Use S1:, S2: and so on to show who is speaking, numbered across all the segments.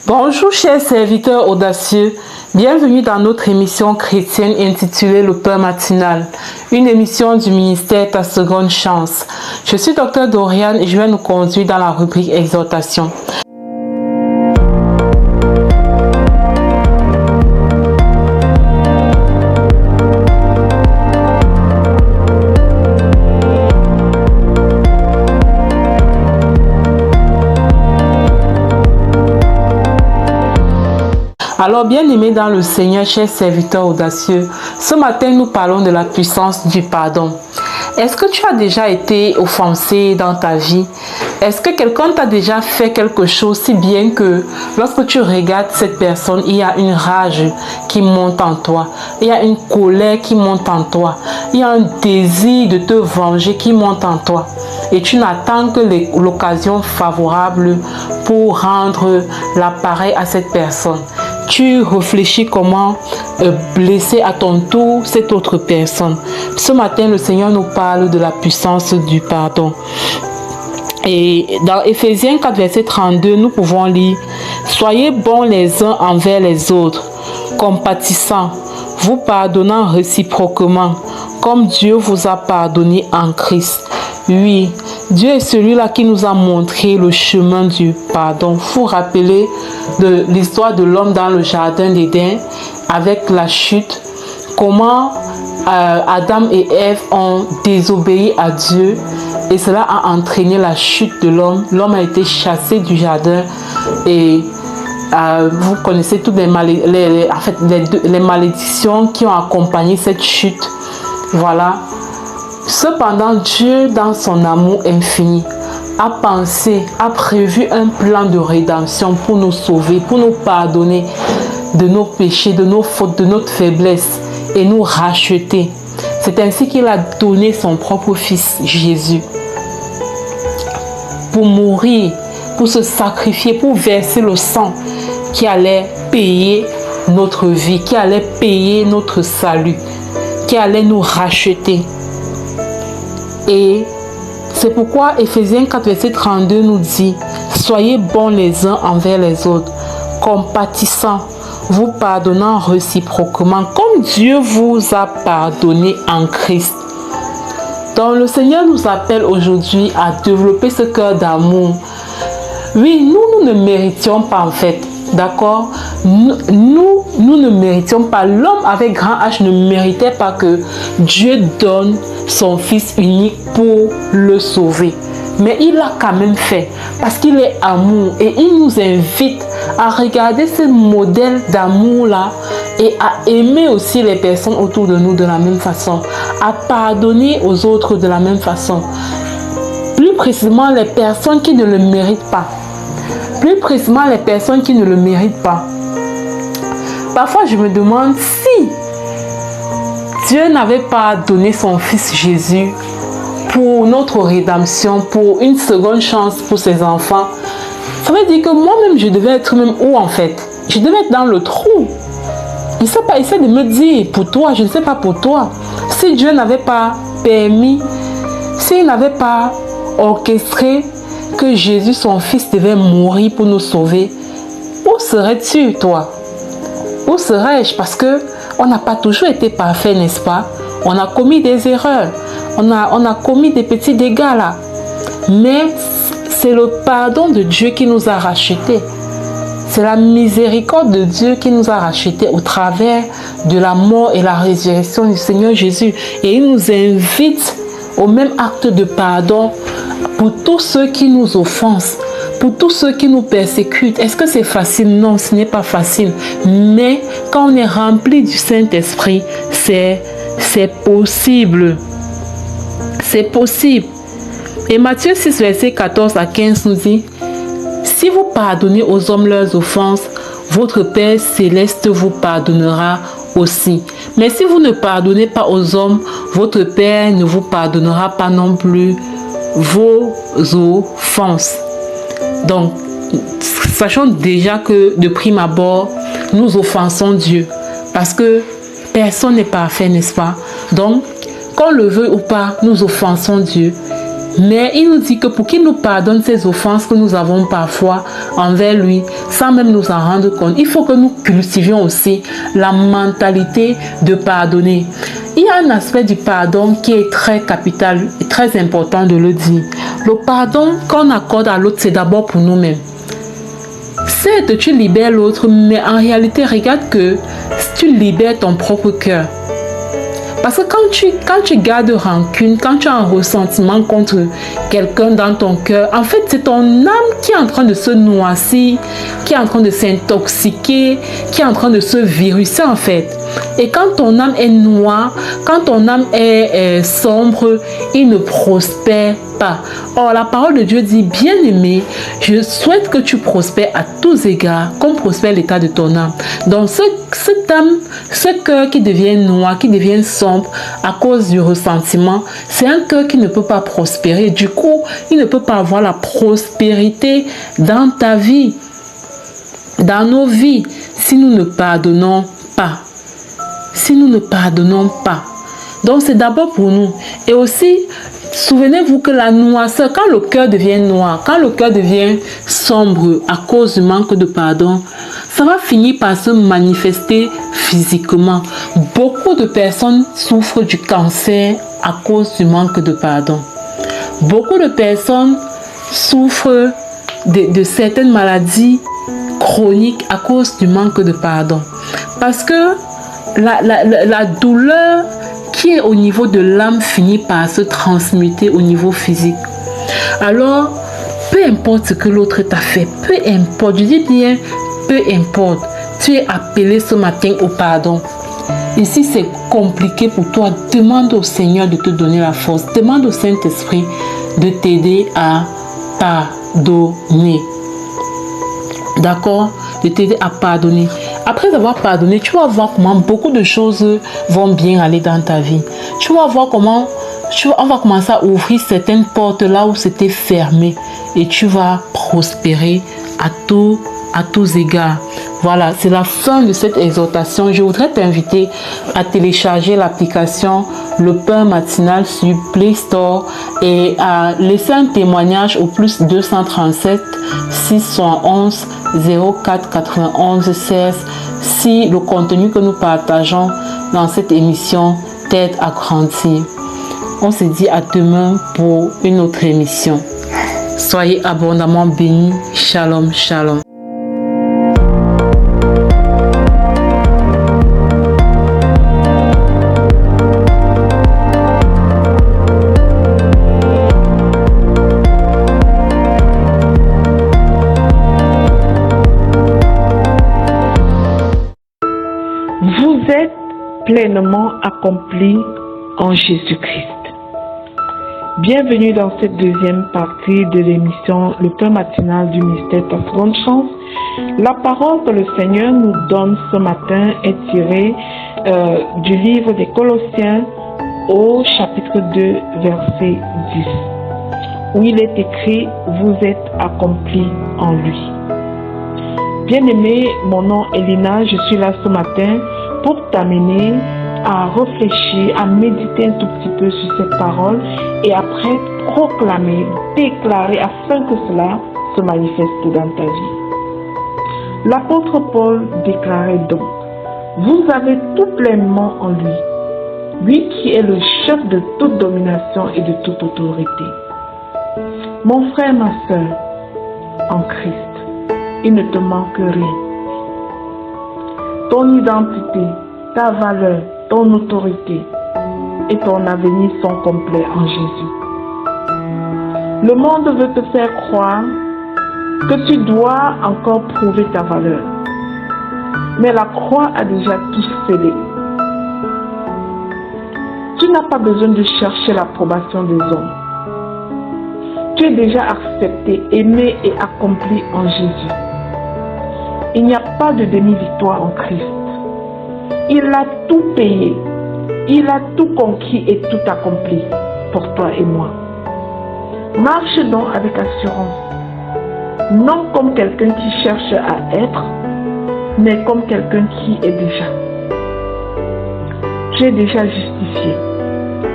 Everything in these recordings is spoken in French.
S1: Bonjour chers serviteurs audacieux, bienvenue dans notre émission chrétienne intitulée Le Pain matinal, une émission du ministère Ta seconde chance. Je suis Dr Dorian et je vais nous conduire dans la rubrique Exhortation. Alors, bien-aimés dans le Seigneur, chers serviteurs audacieux, ce matin, nous parlons de la puissance du pardon. Est-ce que tu as déjà été offensé dans ta vie? Est-ce que quelqu'un t'a déjà fait quelque chose si bien que lorsque tu regardes cette personne, il y a une rage qui monte en toi, il y a une colère qui monte en toi, il y a un désir de te venger qui monte en toi et tu n'attends que l'occasion favorable pour rendre l'appareil à cette personne. Tu réfléchis comment blesser à ton tour cette autre personne. Ce matin, le Seigneur nous parle de la puissance du pardon. Et dans Éphésiens 4, verset 32, nous pouvons lire « Soyez bons les uns envers les autres, compatissants, vous pardonnant réciproquement, comme Dieu vous a pardonné en Christ. » Oui, Dieu est celui-là qui nous a montré le chemin du pardon. Vous vous rappelez de l'histoire de l'homme dans le jardin d'Éden avec la chute, comment Adam et Ève ont désobéi à Dieu et cela a entraîné la chute de l'homme. L'homme a été chassé du jardin et vous connaissez toutes les malédictions qui ont accompagné cette chute. Voilà. Cependant, Dieu, dans son amour infini, a pensé, a prévu un plan de rédemption pour nous sauver, pour nous pardonner de nos péchés, de nos fautes, de notre faiblesse et nous racheter. C'est ainsi qu'il a donné son propre fils Jésus pour mourir, pour se sacrifier, pour verser le sang qui allait payer notre vie, qui allait payer notre salut, qui allait nous racheter. Et c'est pourquoi Éphésiens 4, verset 32 nous dit « Soyez bons les uns envers les autres, compatissants, vous pardonnant réciproquement, comme Dieu vous a pardonné en Christ. » Donc le Seigneur nous appelle aujourd'hui à développer ce cœur d'amour. Oui, nous ne méritions pas en fait, d'accord? Nous ne méritions pas. L'homme avec grand H ne méritait pas que Dieu donne son fils unique pour le sauver. Mais il l'a quand même fait parce qu'il est amour et il nous invite à regarder ce modèle d'amour-là et à aimer aussi les personnes autour de nous de la même façon, à pardonner aux autres de la même façon. Plus précisément, les personnes qui ne le méritent pas. Plus précisément, les personnes qui ne le méritent pas. Parfois, je me demande si Dieu n'avait pas donné son fils Jésus pour notre rédemption, pour une seconde chance pour ses enfants. Ça veut dire que moi-même, je devais être même où en fait? Je devais être dans le trou. Je ne sais pas, essaie de me dire pour toi, je ne sais pas pour toi. Si Dieu n'avait pas permis, s'il n'avait pas orchestré que Jésus, son fils, devait mourir pour nous sauver, où serais-tu, toi? Où serais-je? Parce que on n'a pas toujours été parfait, n'est-ce pas? On a commis des erreurs. On a commis des petits dégâts là. Mais c'est le pardon de Dieu qui nous a rachetés. C'est la miséricorde de Dieu qui nous a rachetés au travers de la mort et la résurrection du Seigneur Jésus. Et il nous invite au même acte de pardon pour tous ceux qui nous offensent, pour tous ceux qui nous persécutent. Est-ce que c'est facile? Non, ce n'est pas facile. Mais quand on est rempli du Saint-Esprit, c'est possible. C'est possible. Et Matthieu 6, verset 14 à 15 nous dit « Si vous pardonnez aux hommes leurs offenses, votre Père céleste vous pardonnera aussi. Mais si vous ne pardonnez pas aux hommes, votre Père ne vous pardonnera pas non plus vos offenses. » Donc, sachons déjà que de prime abord, nous offensons Dieu. Parce que personne n'est parfait, n'est-ce pas? Donc, qu'on le veuille ou pas, nous offensons Dieu. Mais il nous dit que pour qu'il nous pardonne ces offenses que nous avons parfois envers lui, sans même nous en rendre compte. Il faut que nous cultivions aussi la mentalité de pardonner. Il y a un aspect du pardon qui est très capital et très important de le dire. Le pardon qu'on accorde à l'autre, c'est d'abord pour nous-mêmes. Certes, tu libères l'autre, mais en réalité, regarde que tu libères ton propre cœur. Parce que quand tu gardes rancune, quand tu as un ressentiment contre quelqu'un dans ton cœur, en fait, c'est ton âme qui est en train de se noircir, qui est en train de s'intoxiquer, qui est en train de se viruser, en fait. Et quand ton âme est noire, quand ton âme est sombre, il ne prospère pas. Or, la parole de Dieu dit, bien-aimé, je souhaite que tu prospères à tous égards, comme prospère l'état de ton âme. Donc, cette âme, ce cœur qui devient noir, qui devient sombre à cause du ressentiment, c'est un cœur qui ne peut pas prospérer. Du coup, il ne peut pas avoir la prospérité dans ta vie, dans nos vies, si nous ne pardonnons pas. Si nous ne pardonnons pas. Donc, c'est d'abord pour nous. Et aussi, souvenez-vous que la noirceur, quand le cœur devient noir, quand le cœur devient sombre à cause du manque de pardon, ça va finir par se manifester physiquement. Beaucoup de personnes souffrent du cancer à cause du manque de pardon. Beaucoup de personnes souffrent de certaines maladies chroniques à cause du manque de pardon. Parce que la douleur qui est au niveau de l'âme finit par se transmuter au niveau physique. Alors, peu importe ce que l'autre t'a fait, peu importe, je dis bien, peu importe, tu es appelé ce matin au pardon. Et si c'est compliqué pour toi, demande au Seigneur de te donner la force. Demande au Saint-Esprit de t'aider à pardonner. D'accord? De t'aider à pardonner. Après avoir pardonné, tu vas voir comment beaucoup de choses vont bien aller dans ta vie. Tu vas voir comment on va commencer à ouvrir certaines portes là où c'était fermé. Et tu vas prospérer à tous égards. Voilà, c'est la fin de cette exhortation. Je voudrais t'inviter à télécharger l'application Le Pain Matinal sur Play Store et à laisser un témoignage au plus 237 611 04 91 16 si le contenu que nous partageons dans cette émission t'aide à grandir. On se dit à demain pour une autre émission. Soyez abondamment bénis. Shalom, shalom.
S2: Vous êtes pleinement accompli en Jésus-Christ. Bienvenue dans cette deuxième partie de l'émission Le Pain Matinal du Mystère Ta Seconde Chance. La parole que le Seigneur nous donne ce matin est tirée du livre des Colossiens au chapitre 2, verset 10, où il est écrit « Vous êtes accomplis en lui ». Bien-aimé, mon nom est Lina, je suis là ce matin pour t'amener à réfléchir, à méditer un tout petit peu sur cette parole et après proclamer, déclarer afin que cela se manifeste dans ta vie. L'apôtre Paul déclarait donc: vous avez tout pleinement en lui, lui qui est le chef de toute domination et de toute autorité. Mon frère, ma soeur, en Christ, il ne te manque rien. Ton identité, ta valeur, ton autorité et ton avenir sont complets en Jésus. Le monde veut te faire croire que tu dois encore prouver ta valeur. Mais la croix a déjà tout scellé. Tu n'as pas besoin de chercher l'approbation des hommes. Tu es déjà accepté, aimé et accompli en Jésus. Il n'y a pas de demi-victoire en Christ. Il a tout payé. Il a tout conquis et tout accompli pour toi et moi. Marche donc avec assurance. Non comme quelqu'un qui cherche à être, mais comme quelqu'un qui est déjà. Tu es déjà justifié.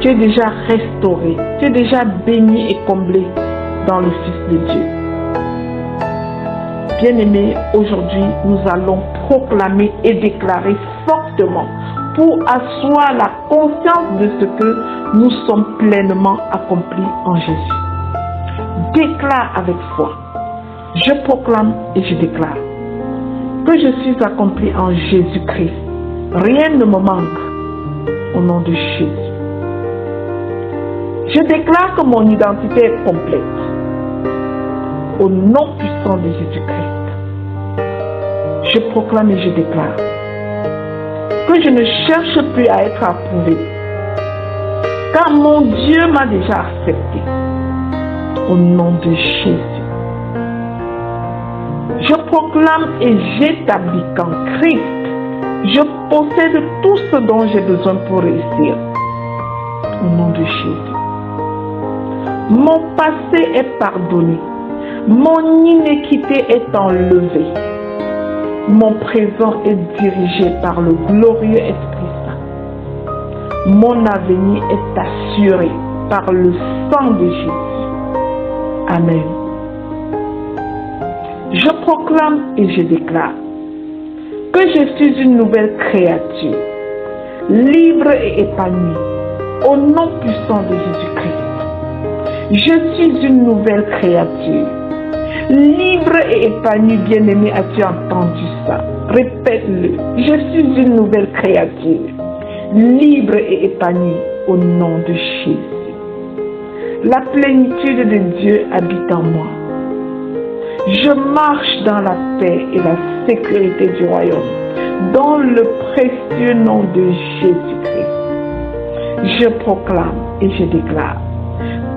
S2: Tu es déjà restauré. Tu es déjà béni et comblé dans le Fils de Dieu. Bien-aimés, aujourd'hui, nous allons proclamer et déclarer fortement pour asseoir la conscience de ce que nous sommes pleinement accomplis en Jésus. Déclare avec foi. Je proclame et je déclare que je suis accompli en Jésus-Christ. Rien ne me manque au nom de Jésus. Je déclare que mon identité est complète au nom puissant de Jésus-Christ. Je proclame et je déclare que je ne cherche plus à être approuvé, car mon Dieu m'a déjà accepté au nom de Jésus. Je proclame et j'établis qu'en Christ, je possède tout ce dont j'ai besoin pour réussir au nom de Jésus. Mon passé est pardonné. Mon iniquité est enlevée. Mon présent est dirigé par le glorieux Esprit Saint. Mon avenir est assuré par le sang de Jésus. Amen. Je proclame et je déclare que je suis une nouvelle créature, libre et épanouie, au nom puissant de Jésus-Christ. Je suis une nouvelle créature, libre et épanouie. Bien-aimé, as-tu entendu ça? Répète-le. Je suis une nouvelle créature, libre et épanouie, au nom de Jésus. La plénitude de Dieu habite en moi. Je marche dans la paix et la sécurité du royaume, dans le précieux nom de Jésus-Christ. Je proclame et je déclare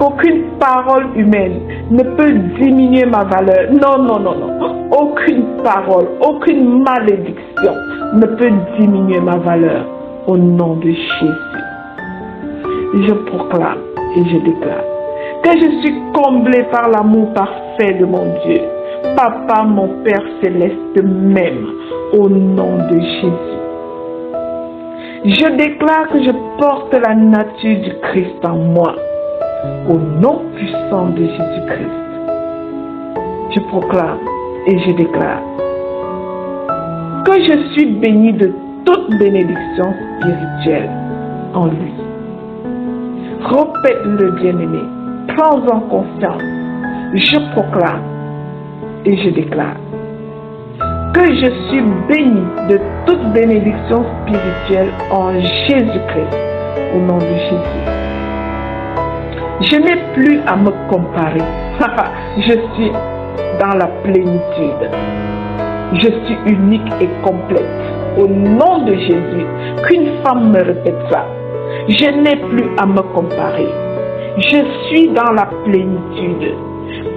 S2: qu'aucune parole humaine ne peut diminuer ma valeur. Non, non, non, non. Aucune parole, aucune malédiction ne peut diminuer ma valeur au nom de Jésus. Je proclame et je déclare que je suis comblé par l'amour parfait de mon Dieu. Papa, mon Père céleste même, au nom de Jésus. Je déclare que je porte la nature du Christ en moi, au nom puissant de Jésus-Christ. Je proclame et je déclare que je suis béni de toute bénédiction spirituelle en lui. Répète-le, bien-aimé, prends-en conscience. Je proclame et je déclare que je suis béni de toute bénédiction spirituelle en Jésus-Christ, au nom de Jésus. Je n'ai plus à me comparer. Je suis dans la plénitude. Je suis unique et complète, au nom de Jésus. Qu'une femme me répète ça. Je n'ai plus à me comparer. Je suis dans la plénitude,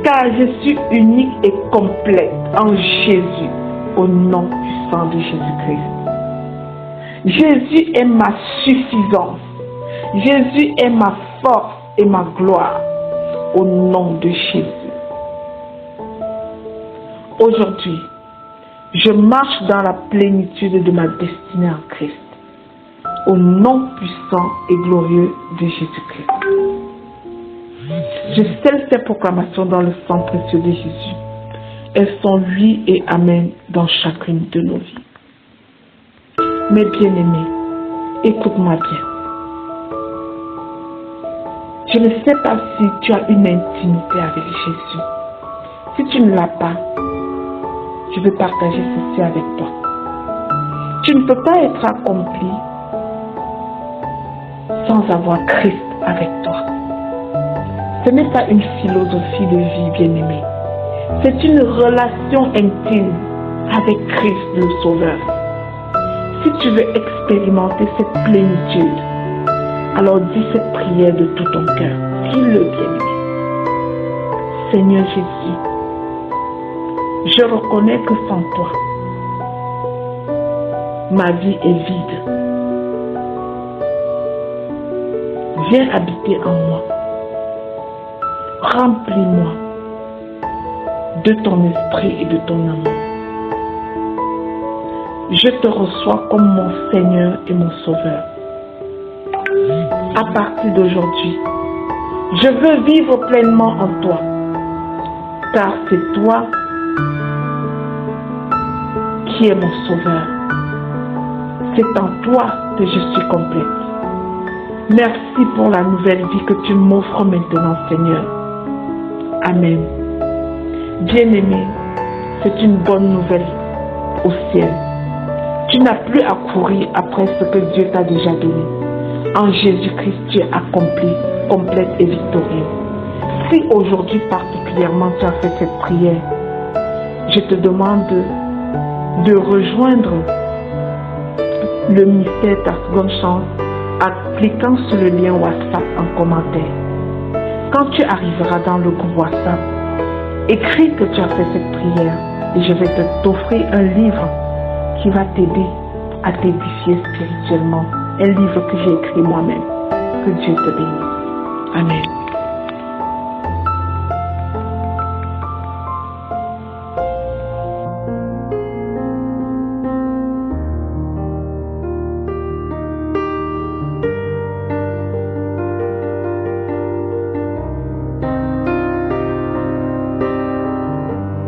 S2: car je suis unique et complète en Jésus, au nom puissant de Jésus-Christ. Jésus est ma suffisance. Jésus est ma force et ma gloire, au nom de Jésus. Aujourd'hui, je marche dans la plénitude de ma destinée en Christ, au nom puissant et glorieux de Jésus-Christ. Je scelle ces proclamations dans le sang précieux de Jésus. Elles sont oui et amen dans chacune de nos vies. Mes bien-aimés, écoute-moi bien. Je ne sais pas si tu as une intimité avec Jésus. Si tu ne l'as pas, je veux partager ceci avec toi. Tu ne peux pas être accompli sans avoir Christ avec toi. Ce n'est pas une philosophie de vie, bien-aimée. C'est une relation intime avec Christ le Sauveur. Si tu veux expérimenter cette plénitude, alors dis cette prière de tout ton cœur. Dis-le, bien-aimé. Seigneur Jésus, je reconnais que sans toi, ma vie est vide. Viens habiter en moi. Remplis-moi de ton esprit et de ton amour. Je te reçois comme mon Seigneur et mon Sauveur. À partir d'aujourd'hui, je veux vivre pleinement en toi, car c'est toi qui es mon sauveur. C'est en toi que je suis complète. Merci pour la nouvelle vie que tu m'offres maintenant, Seigneur. Amen. Bien-aimé, c'est une bonne nouvelle au ciel. Tu n'as plus à courir après ce que Dieu t'a déjà donné. En Jésus-Christ, tu es accompli, complète et victorieux. Si aujourd'hui particulièrement tu as fait cette prière, je te demande de rejoindre le mystère Ta Seconde Chance en cliquant sur le lien WhatsApp en commentaire. Quand tu arriveras dans le groupe WhatsApp, écris que tu as fait cette prière et je vais t'offrir un livre qui va t'aider à t'édifier spirituellement. Un livre que j'ai écrit moi-même. Que Dieu te bénisse. Amen.